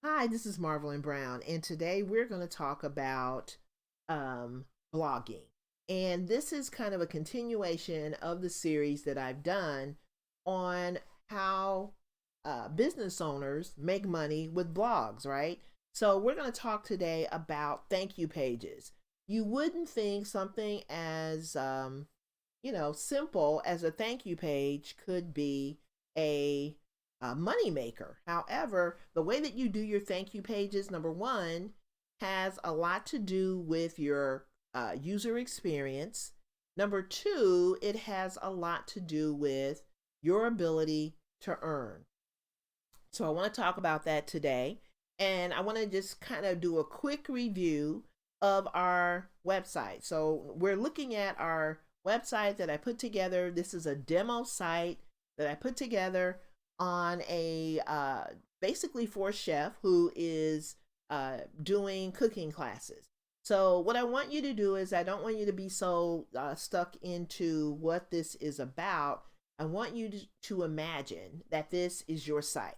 Hi, this is Marvelyn Brown, and today we're going to talk about blogging. And this is kind of a continuation of the series that I've done on how business owners make money with blogs, right? So, we're going to talk today about thank you pages. You wouldn't think something as, simple as a thank you page could be a money maker. However, the way that you do your thank you pages, number one, has a lot to do with your user experience. Number two, it has a lot to do with your ability to earn. So I want to talk about that today. And I want to just kind of do a quick review of our website. So we're looking at our website that I put together. This is a demo site that I put together on a basically for a chef who is doing cooking classes. So what I want you to do is I don't want you to be so stuck into what this is about. I want you to imagine that this is your site.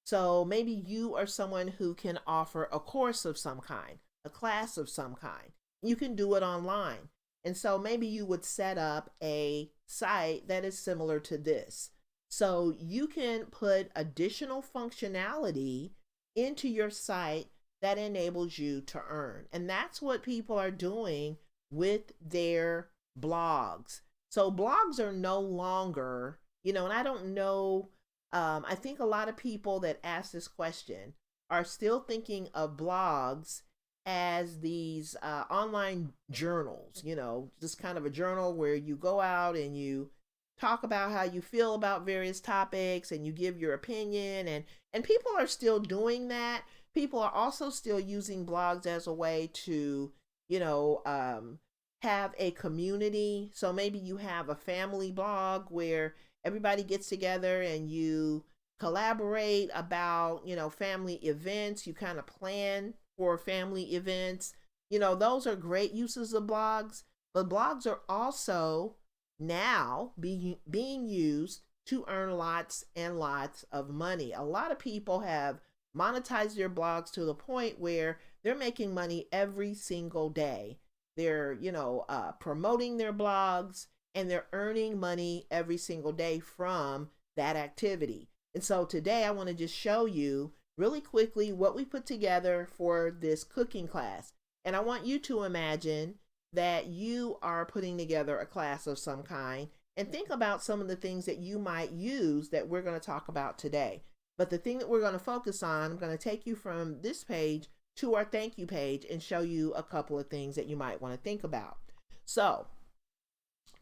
So maybe you are someone who can offer a course of some kind, a class of some kind. You can do it online. And so maybe you would set up a site that is similar to this. So you can put additional functionality into your site that enables you to earn. And that's what people are doing with their blogs. So blogs are no longer, and I don't know, I think a lot of people that ask this question are still thinking of blogs as these online journals, just kind of a journal where you go out and you talk about how you feel about various topics and you give your opinion, and people are still doing that. People are also still using blogs as a way to have a community. So maybe you have a family blog where everybody gets together and you collaborate about family events. You kind of plan for family events. Those are great uses of blogs, but blogs are also now being used to earn lots and lots of money. A lot of people have monetized their blogs to the point where they're making money every single day. They're, promoting their blogs and they're earning money every single day from that activity. And so today I want to just show you really quickly what we put together for this cooking class. And I want you to imagine that you are putting together a class of some kind and think about some of the things that you might use that we're going to talk about today. But the thing that we're going to focus on, I'm going to take you from this page to our thank you page and show you a couple of things that you might want to think about. So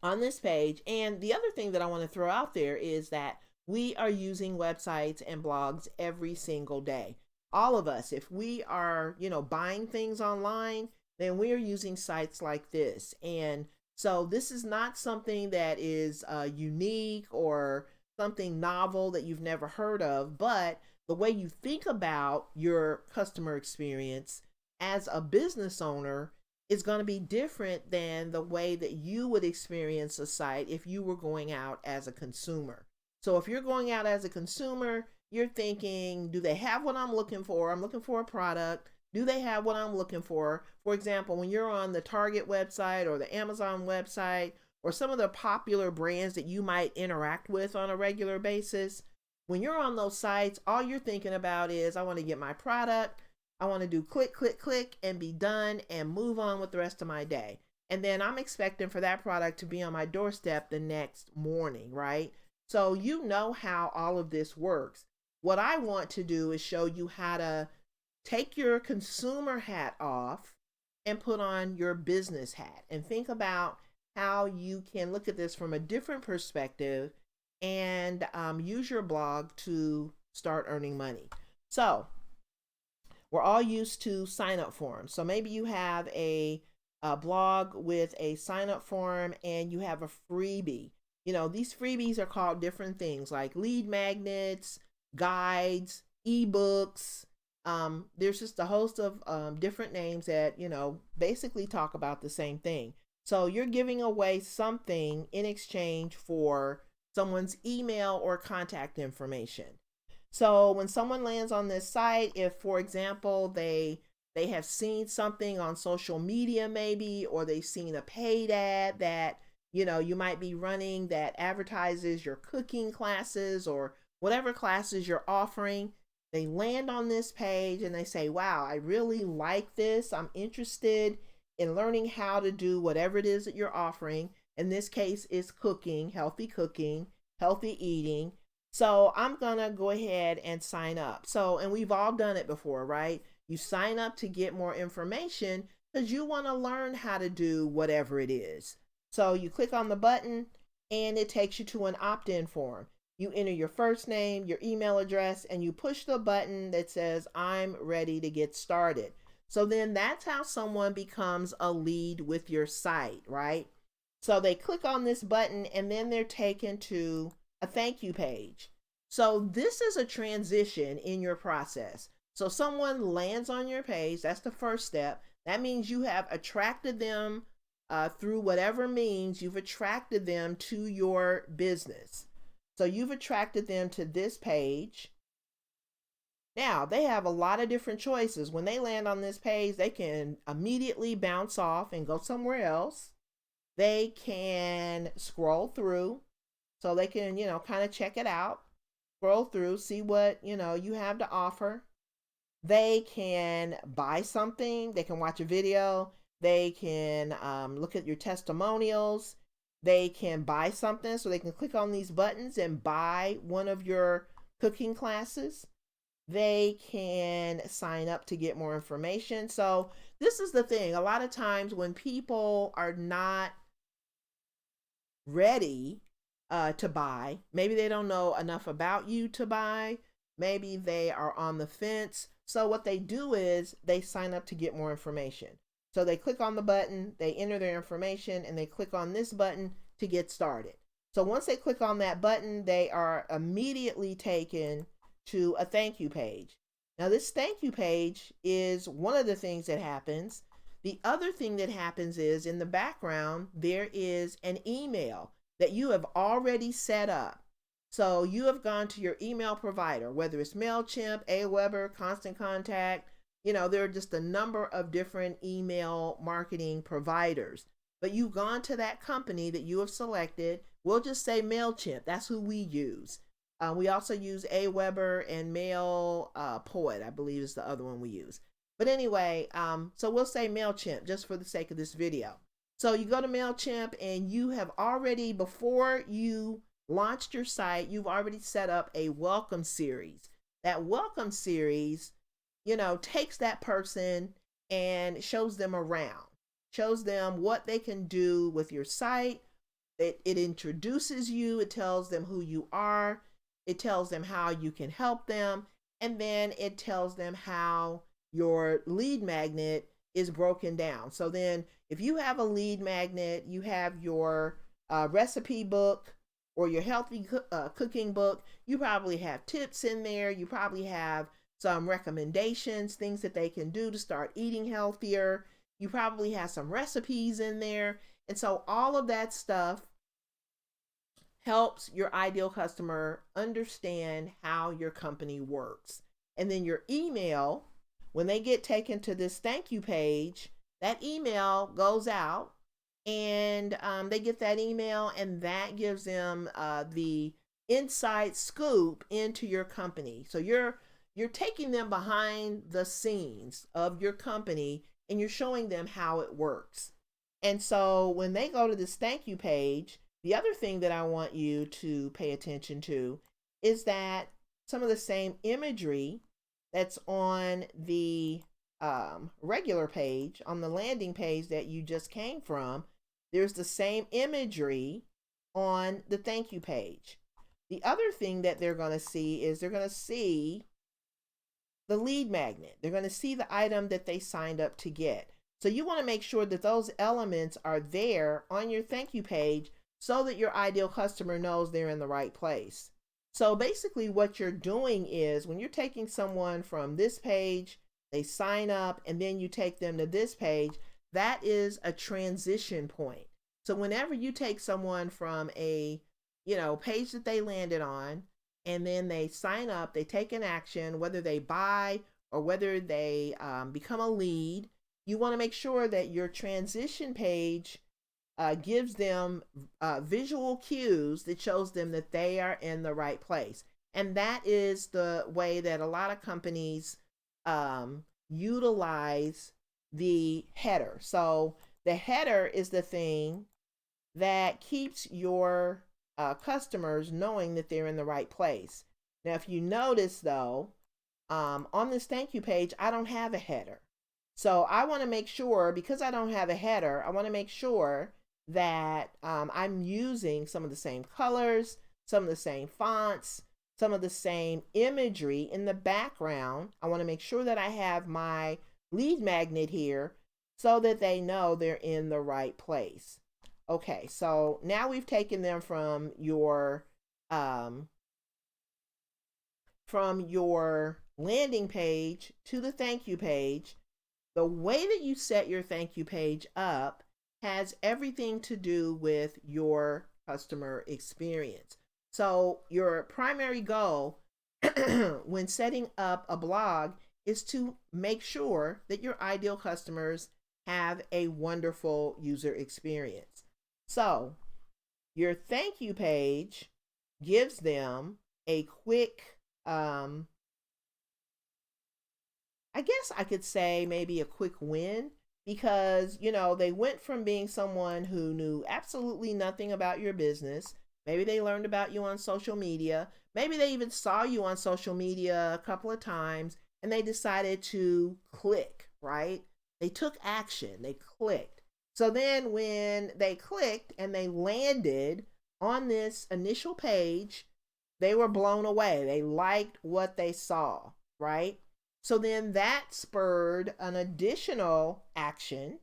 on this page, and the other thing that I want to throw out there is that we are using websites and blogs every single day. All of us, if we are, buying things online, then we are using sites like this. And so this is not something that is unique or something novel that you've never heard of, but the way you think about your customer experience as a business owner is going to be different than the way that you would experience a site if you were going out as a consumer. So if you're going out as a consumer, you're thinking, do they have what I'm looking for? I'm looking for a product. Do they have what I'm looking for? For example, when you're on the Target website or the Amazon website or some of the popular brands that you might interact with on a regular basis, when you're on those sites, all you're thinking about is, I want to get my product. I want to do click, click, click and be done and move on with the rest of my day. And then I'm expecting for that product to be on my doorstep the next morning, right? So you know how all of this works. What I want to do is show you how to take your consumer hat off and put on your business hat and think about how you can look at this from a different perspective and use your blog to start earning money. So we're all used to sign up forms. So maybe you have a blog with a sign up form and you have a freebie. These freebies are called different things like lead magnets, guides, ebooks. There's just a host of different names that, basically talk about the same thing. So you're giving away something in exchange for someone's email or contact information. So when someone lands on this site, if for example they have seen something on social media maybe, or they've seen a paid ad that you might be running that advertises your cooking classes or whatever classes you're offering, they land on this page and they say, wow, I really like this. I'm interested in learning how to do whatever it is that you're offering. In this case, it's cooking, healthy eating. So I'm going to go ahead and sign up. So, and we've all done it before, right? You sign up to get more information because you want to learn how to do whatever it is. So you click on the button and it takes you to an opt-in form. You enter your first name, your email address, and you push the button that says, I'm ready to get started. So then that's how someone becomes a lead with your site, right? So they click on this button and then they're taken to a thank you page. So this is a transition in your process. So someone lands on your page, that's the first step. That means you have attracted them through whatever means, you've attracted them to your business. So you've attracted them to this page. Now, they have a lot of different choices. When they land on this page, they can immediately bounce off and go somewhere else. They can scroll through, so they can, kind of check it out, scroll through, see what, you have to offer. They can buy something, they can watch a video, they can look at your testimonials, they can buy something, so they can click on these buttons and buy one of your cooking classes. They can sign up to get more information. So this is the thing. A lot of times when people are not ready to buy, maybe they don't know enough about you to buy, maybe they are on the fence. So what they do is they sign up to get more information. So they click on the button, they enter their information, and they click on this button to get started. So once they click on that button, they are immediately taken to a thank you page. Now, this thank you page is one of the things that happens. The other thing that happens is in the background, there is an email that you have already set up. So you have gone to your email provider, whether it's MailChimp, Aweber, Constant Contact. There are just a number of different email marketing providers. But you've gone to that company that you have selected. We'll just say MailChimp. That's who we use. We also use Aweber and MailPoet, I believe is the other one we use. But anyway, so we'll say MailChimp just for the sake of this video. So you go to MailChimp and you have already, before you launched your site, you've already set up a welcome series. That welcome series, takes that person and shows them around, shows them what they can do with your site. It introduces you, it tells them who you are, it tells them how you can help them, and then it tells them how your lead magnet is broken down. So then if you have a lead magnet, you have your recipe book or your healthy cooking book, you probably have tips in there, you probably have some recommendations, things that they can do to start eating healthier. You probably have some recipes in there. And so all of that stuff helps your ideal customer understand how your company works. And then your email, when they get taken to this thank you page, that email goes out and they get that email, and that gives them the inside scoop into your company. So you're taking them behind the scenes of your company and you're showing them how it works. And so when they go to this thank you page, the other thing that I want you to pay attention to is that some of the same imagery that's on the regular page, on the landing page that you just came from, there's the same imagery on the thank you page. The other thing that they're going to see is they're going to see the lead magnet. They're going to see the item that they signed up to get. So you want to make sure that those elements are there on your thank you page so that your ideal customer knows they're in the right place. So basically what you're doing is when you're taking someone from this page, they sign up, and then you take them to this page, that is a transition point. So whenever you take someone from a page that they landed on and then they sign up, they take an action, whether they buy or whether they become a lead. You want to make sure that your transition page gives them visual cues that shows them that they are in the right place. And that is the way that a lot of companies utilize the header. So the header is the thing that keeps your customers knowing that they're in the right place. Now, if you notice though, on this thank you page, I don't have a header. So I want to make sure, because I don't have a header, I want to make sure that I'm using some of the same colors, some of the same fonts, some of the same imagery in the background. I want to make sure that I have my lead magnet here so that they know they're in the right place. Okay, so now we've taken them from your landing page to the thank you page. The way that you set your thank you page up has everything to do with your customer experience. So your primary goal when setting up a blog is to make sure that your ideal customers have a wonderful user experience. So your thank you page gives them a quick, I guess I could say maybe a quick win, because they went from being someone who knew absolutely nothing about your business. Maybe they learned about you on social media. Maybe they even saw you on social media a couple of times and they decided to click, right? They took action, they clicked. So then when they clicked and they landed on this initial page, they were blown away. They liked what they saw, right? So then that spurred an additional action,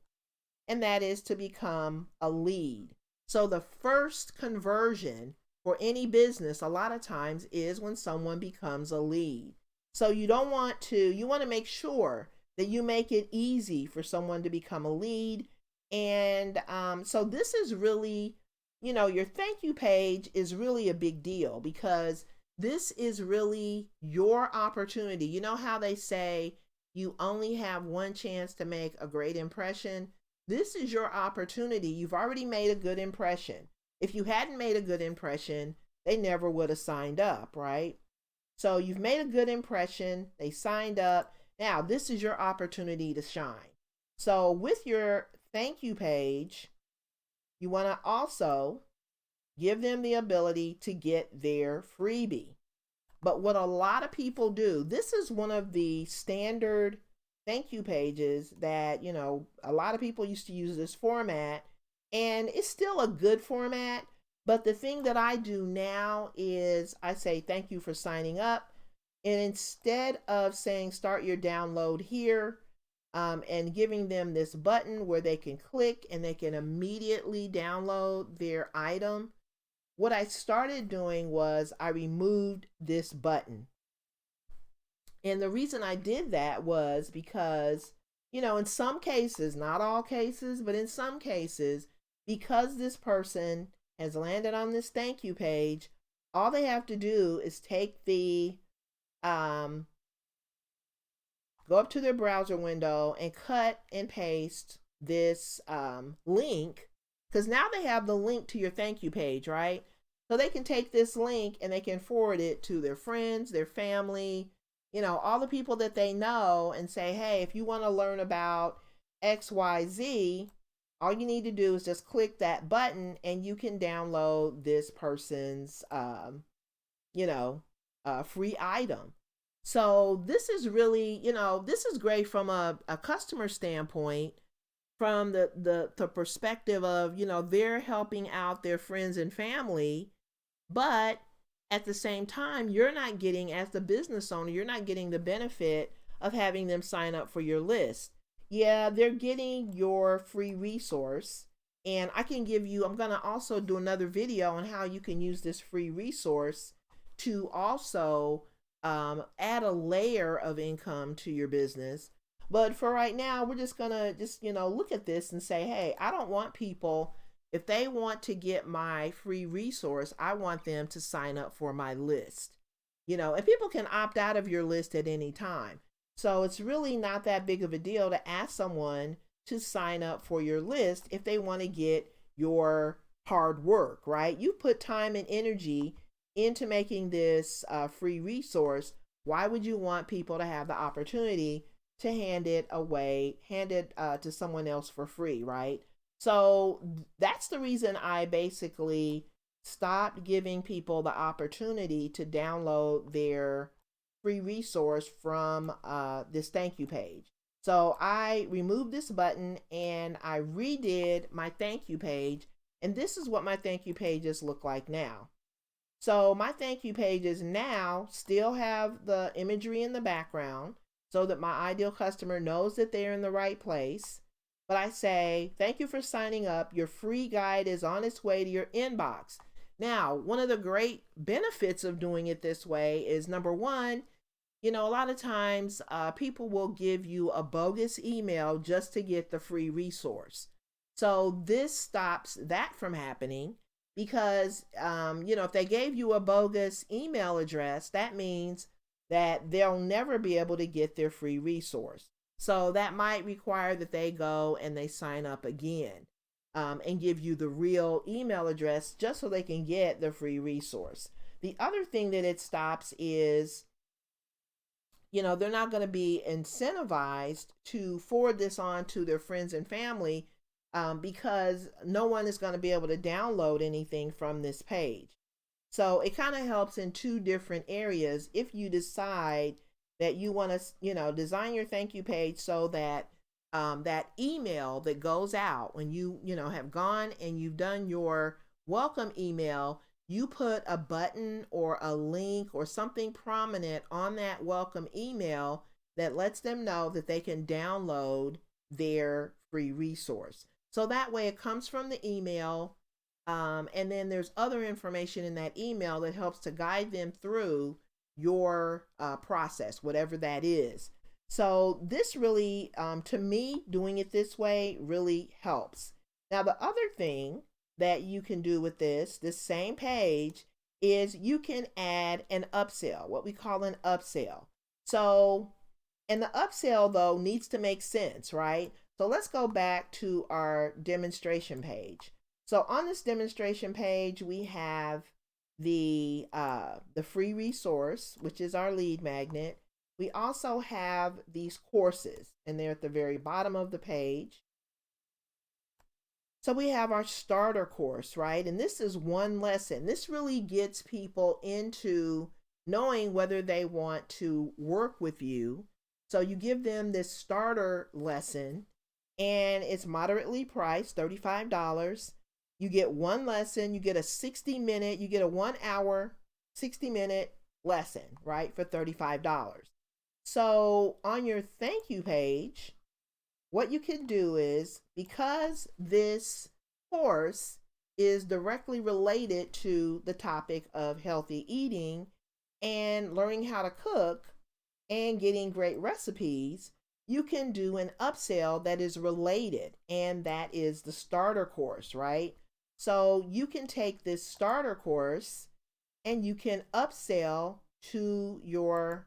and that is to become a lead. So the first conversion for any business a lot of times is when someone becomes a lead. So you want to make sure that you make it easy for someone to become a lead. And so this is really, your thank you page is really a big deal, because this is really your opportunity. You know how they say you only have one chance to make a great impression? This is your opportunity. You've already made a good impression. If you hadn't made a good impression, they never would have signed up, right? So you've made a good impression. They signed up. Now, this is your opportunity to shine. So with your thank you page, you want to also give them the ability to get their freebie. But what a lot of people do, this is one of the standard thank you pages that, a lot of people used to use this format, and it's still a good format. But the thing that I do now is I say thank you for signing up. And instead of saying start your download here, and giving them this button where they can click and they can immediately download their item, what I started doing was I removed this button. And the reason I did that was because, in some cases, not all cases, but in some cases, because this person has landed on this thank you page, all they have to do is take go up to their browser window and cut and paste this link, because now they have the link to your thank you page, right? So they can take this link and they can forward it to their friends, their family, all the people that they know, and say, hey, if you want to learn about XYZ, all you need to do is just click that button and you can download this person's, free item. So this is really, this is great from a customer standpoint, from the perspective of, they're helping out their friends and family, but at the same time, you're not getting, as the business owner, you're not getting the benefit of having them sign up for your list. Yeah, they're getting your free resource. And I'm going to also do another video on how you can use this free resource to also add a layer of income to your business. But for right now, we're just going to look at this and say, hey, I don't want people, if they want to get my free resource, I want them to sign up for my list. and people can opt out of your list at any time. So it's really not that big of a deal to ask someone to sign up for your list if they want to get your hard work, right? You put time and energy into making this free resource. Why would you want people to have the opportunity to hand it to someone else for free, right? So that's the reason I basically stopped giving people the opportunity to download their free resource from this thank you page. So I removed this button and I redid my thank you page. And this is what my thank you pages look like now. So my thank you pages now still have the imagery in the background so that my ideal customer knows that they're in the right place. But I say, thank you for signing up. Your free guide is on its way to your inbox. Now, one of the great benefits of doing it this way is number one, a lot of times people will give you a bogus email just to get the free resource. So this stops that from happening because, if they gave you a bogus email address, that means that they'll never be able to get their free resource. So that might require that they go and they sign up again and give you the real email address just so they can get the free resource. The other thing that it stops is, they're not going to be incentivized to forward this on to their friends and family because no one is going to be able to download anything from this page. So it kind of helps in two different areas if you decide that you want to, design your thank you page so that that email that goes out when you have gone and you've done your welcome email, you put a button or a link or something prominent on that welcome email that lets them know that they can download their free resource. So that way it comes from the email. And then there's other information in that email that helps to guide them through your process, whatever that is. So this really, to me, doing it this way really helps. Now, the other thing that you can do with this same page, is you can add an upsell, what we call an upsell. So, and the upsell though needs to make sense, right? So let's go back to our demonstration page. So on this demonstration page, we have the free resource, which is our lead magnet. We also have these courses, and they're at the very bottom of the page. So we have our starter course, right? And this is one lesson. This really gets people into knowing whether they want to work with you. So you give them this starter lesson, and it's moderately priced, $35. You get one lesson, you get a 60-minute, you get a 1 hour, 60-minute lesson, right, for $35. So on your thank you page, what you can do is, because this course is directly related to the topic of healthy eating and learning how to cook and getting great recipes, you can do an upsell that is related, and that is the starter course, right? So you can take this starter course and you can upsell to your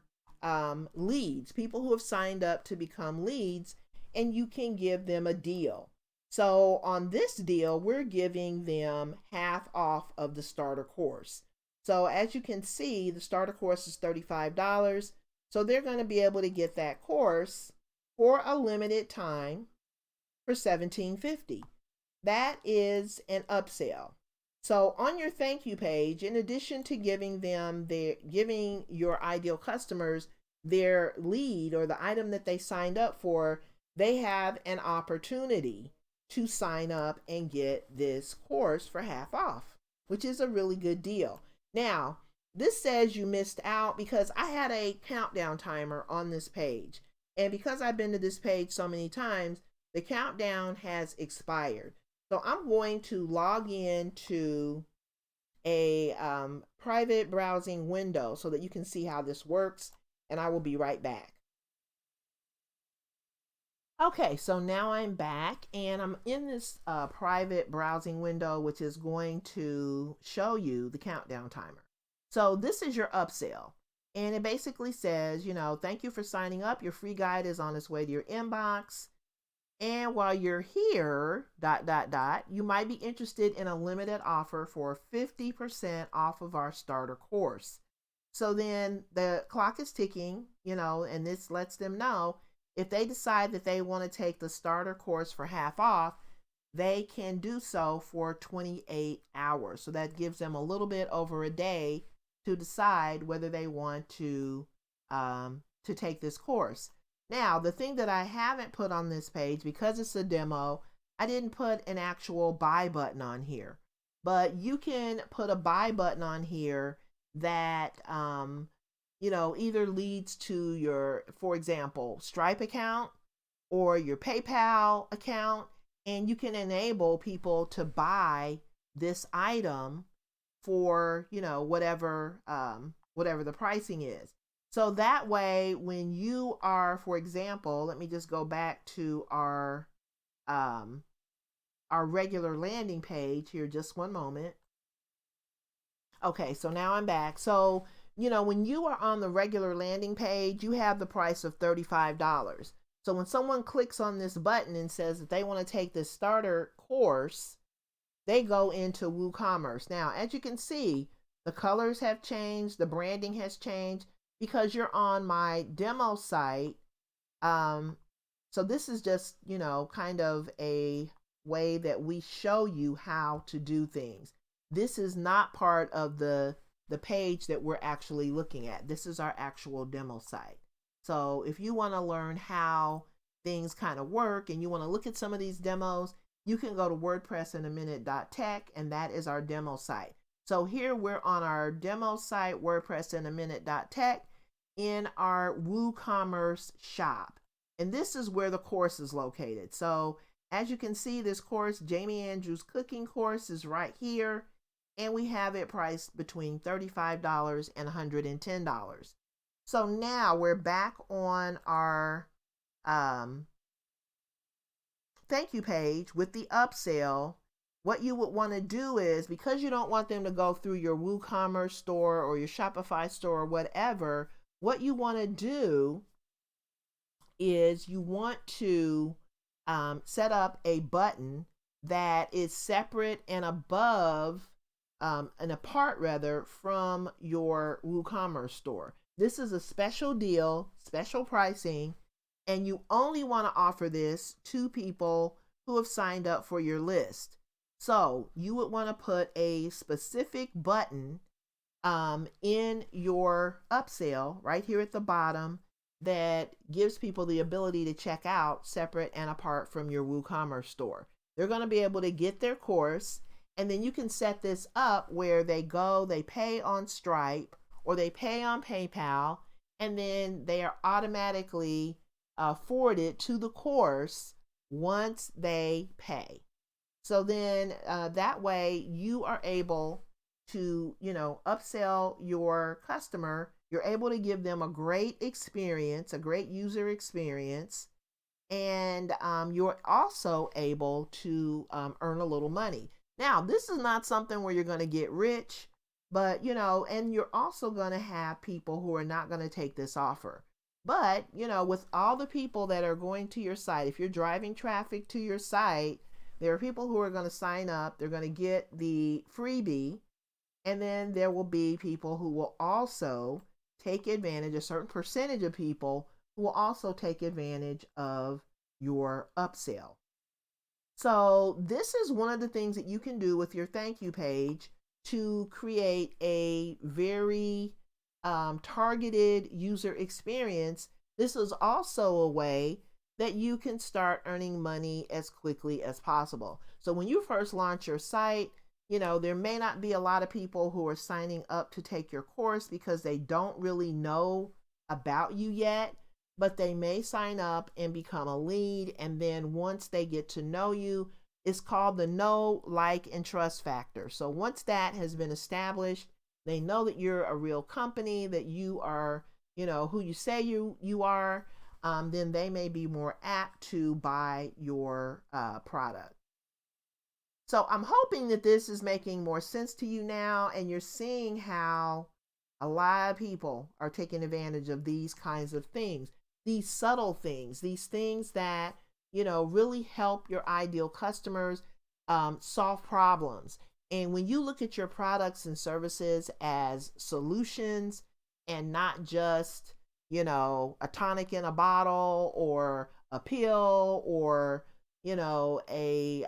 leads, people who have signed up to become leads, and you can give them a deal. So on this deal, we're giving them half off of the starter course. So as you can see, the starter course is $35. So they're going to be able to get that course for a limited time for $17.50. That is an upsell. So on your thank you page, in addition to giving your ideal customers their lead or the item that they signed up for, they have an opportunity to sign up and get this course for half off, which is a really good deal. Now, this says you missed out because I had a countdown timer on this page. And because I've been to this page so many times, the countdown has expired. So I'm going to log into a private browsing window so that you can see how this works, and I will be right back. Okay, so now I'm back and I'm in this private browsing window, which is going to show you the countdown timer. So this is your upsell. And it basically says, thank you for signing up. Your free guide is on its way to your inbox. And while you're here, you might be interested in a limited offer for 50% off of our starter course. So then the clock is ticking, and this lets them know if they decide that they want to take the starter course for half off, they can do so for 28 hours. So that gives them a little bit over a day to decide whether they want to take this course. Now, the thing that I haven't put on this page, because it's a demo, I didn't put an actual buy button on here. But you can put a buy button on here that, either leads to your, for example, Stripe account or your PayPal account, and you can enable people to buy this item for, whatever the pricing is. So that way, when you are, for example, let me just go back to our regular landing page here, just one moment. Okay, so now I'm back. So, when you are on the regular landing page, you have the price of $35. So when someone clicks on this button and says that they want to take this starter course, they go into WooCommerce. Now, as you can see, the colors have changed, the branding has changed, because you're on my demo site. So this is just, kind of a way that we show you how to do things. This is not part of the page that we're actually looking at. This is our actual demo site. So if you want to learn how things kind of work and you want to look at some of these demos, you can go to WordPressInAMinute.tech, and that is our demo site. So here we're on our demo site, WordPressInAMinute.tech, in our WooCommerce shop. And this is where the course is located. So as you can see, this course, Jamie Andrews Cooking Course, is right here. And we have it priced between $35 and $110. So now we're back on our thank you page with the upsell. What you would want to do is, because you don't want them to go through your WooCommerce store or your Shopify store or whatever, what you want to do is you want to set up a button that is separate and above and apart rather from your WooCommerce store. This is a special deal, special pricing, and you only want to offer this to people who have signed up for your list. So you would want to put a specific button in your upsell right here at the bottom that gives people the ability to check out separate and apart from your WooCommerce store. They're going to be able to get their course, and then you can set this up where they pay on Stripe or they pay on PayPal, and then they are automatically forwarded to the course once they pay. So then that way you are able to, upsell your customer. You're able to give them a great experience, a great user experience, and you're also able to earn a little money. Now, this is not something where you're going to get rich, but, and you're also going to have people who are not going to take this offer. But, with all the people that are going to your site, if you're driving traffic to your site, there are people who are going to sign up. They're going to get the freebie. And then there will be people who will also take advantage, a certain percentage of people who will also take advantage of your upsell. So this is one of the things that you can do with your thank you page to create a very targeted user experience. This is also a way that you can start earning money as quickly as possible. So when you first launch your site, there may not be a lot of people who are signing up to take your course because they don't really know about you yet, but they may sign up and become a lead. And then once they get to know you, it's called the know, like, and trust factor. So once that has been established, they know that you're a real company, that you are, who you say you are, then they may be more apt to buy your product. So I'm hoping that this is making more sense to you now, and you're seeing how A lot of people are taking advantage of these kinds of things, these subtle things, these things that, really help your ideal customers solve problems. And when you look at your products and services as solutions and not just, a tonic in a bottle or a pill or, a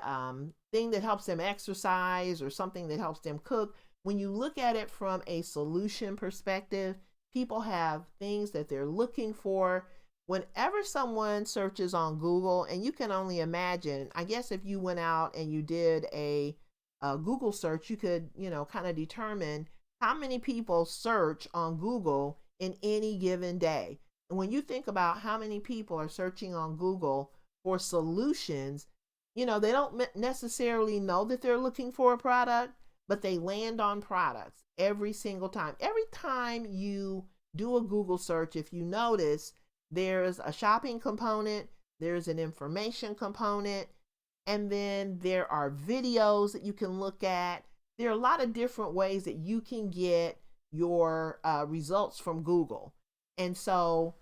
thing that helps them exercise or something that helps them cook, when you look at it from a solution perspective, people have things that they're looking for. Whenever someone searches on Google, and you can only imagine, I guess if you went out and you did a Google search, you could, kind of determine how many people search on Google in any given day. And when you think about how many people are searching on Google for solutions, they don't necessarily know that they're looking for a product, but they land on products every single time. Every time you do a Google search, if you notice, there's a shopping component, there's an information component, and then there are videos that you can look at. There are a lot of different ways that you can get your results from Google. And so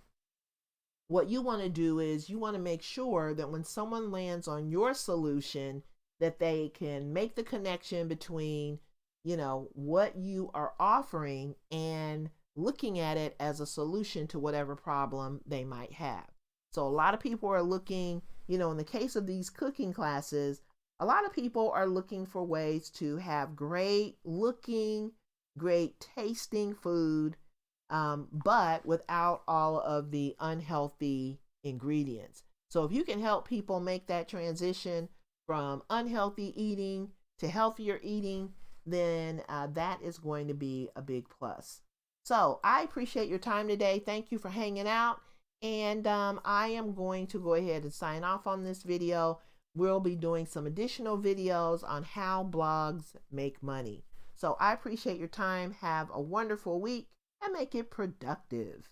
what you want to do is you want to make sure that when someone lands on your solution, that they can make the connection between, what you are offering and looking at it as a solution to whatever problem they might have. So a lot of people are looking, in the case of these cooking classes, a lot of people are looking for ways to have great looking, great tasting food, but without all of the unhealthy ingredients. So if you can help people make that transition from unhealthy eating to healthier eating, then that is going to be a big plus. So I appreciate your time today. Thank you for hanging out. And I am going to go ahead and sign off on this video. We'll be doing some additional videos on how blogs make money. So I appreciate your time. Have a wonderful week and make it productive.